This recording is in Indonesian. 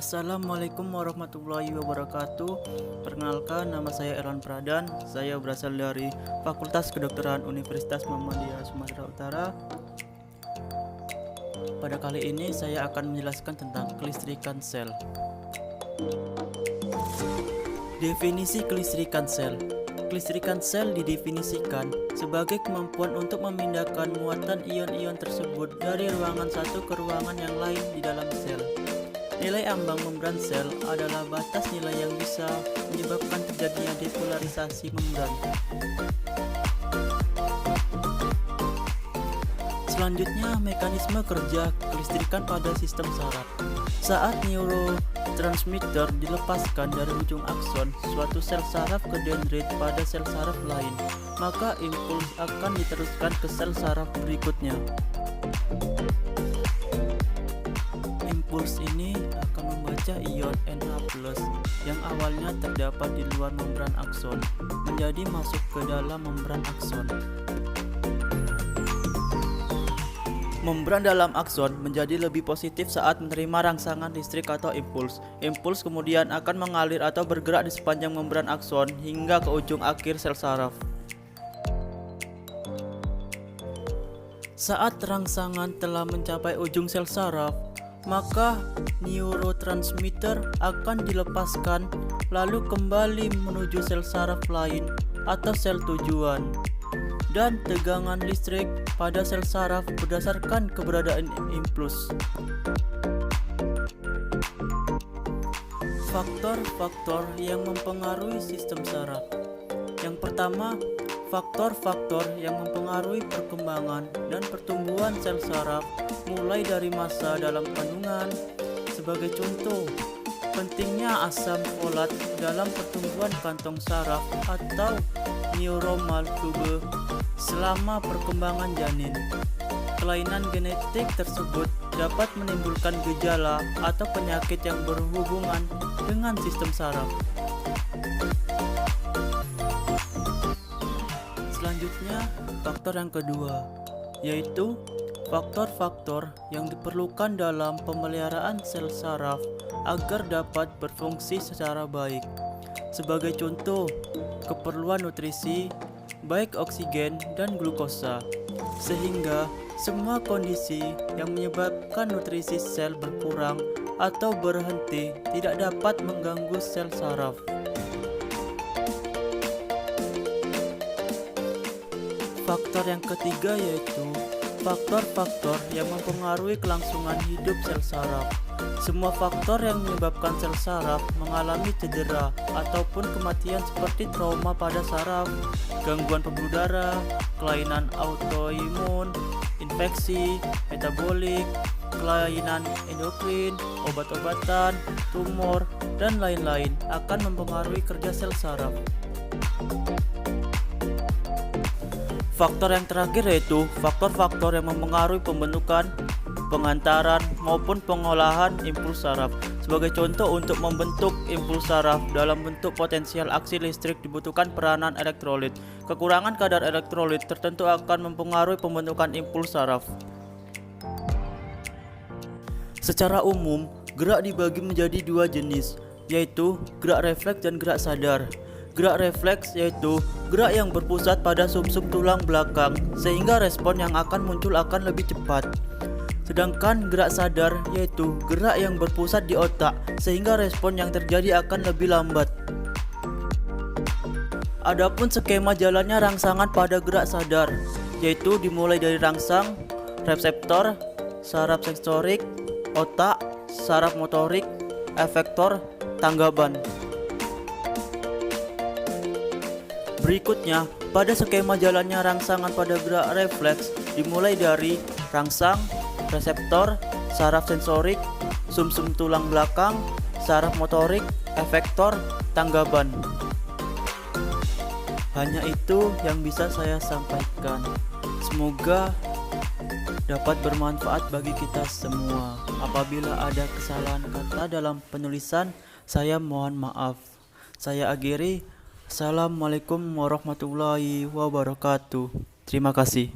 Assalamualaikum warahmatullahi wabarakatuh. Perkenalkan, nama saya Erlan Pradan. Saya berasal dari Fakultas Kedokteran Universitas Muhammadiyah Sumatera Utara. Pada kali ini saya akan menjelaskan tentang kelistrikan sel. Definisi kelistrikan sel. Kelistrikan sel didefinisikan sebagai kemampuan untuk memindahkan muatan ion-ion tersebut dari ruangan satu ke ruangan yang lain di dalam sel. Nilai ambang membran sel adalah batas nilai yang bisa menyebabkan terjadinya depolarisasi membran. Selanjutnya, mekanisme kerja kelistrikan pada sistem saraf. Saat neurotransmitter dilepaskan dari ujung akson suatu sel saraf ke dendrit pada sel saraf lain, maka impuls akan diteruskan ke sel saraf berikutnya. Impuls ini akan membaca ion Na+ yang awalnya terdapat di luar membran akson menjadi masuk ke dalam membran akson. Membran dalam akson menjadi lebih positif saat menerima rangsangan listrik atau impuls. Impuls kemudian akan mengalir atau bergerak di sepanjang membran akson hingga ke ujung akhir sel saraf. Saat rangsangan telah mencapai ujung sel saraf, maka neurotransmitter akan dilepaskan lalu kembali menuju sel saraf lain atau sel tujuan, dan tegangan listrik pada sel saraf berdasarkan keberadaan impuls. Faktor-faktor yang mempengaruhi sistem saraf. Yang pertama, faktor-faktor yang mempengaruhi perkembangan dan pertumbuhan sel saraf mulai dari masa dalam kandungan. Sebagai contoh, pentingnya asam folat dalam pertumbuhan kantong saraf atau neuronal tube selama perkembangan janin. Kelainan genetik tersebut dapat menimbulkan gejala atau penyakit yang berhubungan dengan sistem saraf. Selanjutnya, faktor yang kedua, yaitu faktor-faktor yang diperlukan dalam pemeliharaan sel saraf agar dapat berfungsi secara baik. Sebagai contoh, keperluan nutrisi, baik oksigen dan glukosa, sehingga semua kondisi yang menyebabkan nutrisi sel berkurang atau berhenti tidak dapat mengganggu sel saraf. Faktor yang ketiga yaitu faktor-faktor yang mempengaruhi kelangsungan hidup sel saraf. Semua faktor yang menyebabkan sel saraf mengalami cedera ataupun kematian seperti trauma pada saraf, gangguan pembuluh darah, kelainan autoimun, infeksi, metabolik, kelainan endokrin, obat-obatan, tumor, dan lain-lain akan mempengaruhi kerja sel saraf. Faktor yang terakhir yaitu faktor-faktor yang mempengaruhi pembentukan, pengantaran, maupun pengolahan impuls saraf. Sebagai contoh, untuk membentuk impuls saraf dalam bentuk potensial aksi listrik dibutuhkan peranan elektrolit. Kekurangan kadar elektrolit tertentu akan mempengaruhi pembentukan impuls saraf. Secara umum, gerak dibagi menjadi dua jenis, yaitu gerak refleks dan gerak sadar. Gerak refleks yaitu gerak yang berpusat pada sumsum tulang belakang sehingga respon yang akan muncul akan lebih cepat. Sedangkan gerak sadar yaitu gerak yang berpusat di otak sehingga respon yang terjadi akan lebih lambat. Adapun skema jalannya rangsangan pada gerak sadar yaitu dimulai dari rangsang, reseptor, saraf sensorik, otak, saraf motorik, efektor, tanggapan. Berikutnya, pada skema jalannya rangsangan pada gerak refleks dimulai dari rangsang, reseptor, saraf sensorik, sumsum tulang belakang, saraf motorik, efektor, tanggapan. Hanya itu yang bisa saya sampaikan. Semoga dapat bermanfaat bagi kita semua. Apabila ada kesalahan kata dalam penulisan, saya mohon maaf. Saya akhiri. Assalamualaikum warahmatullahi wabarakatuh. Terima kasih.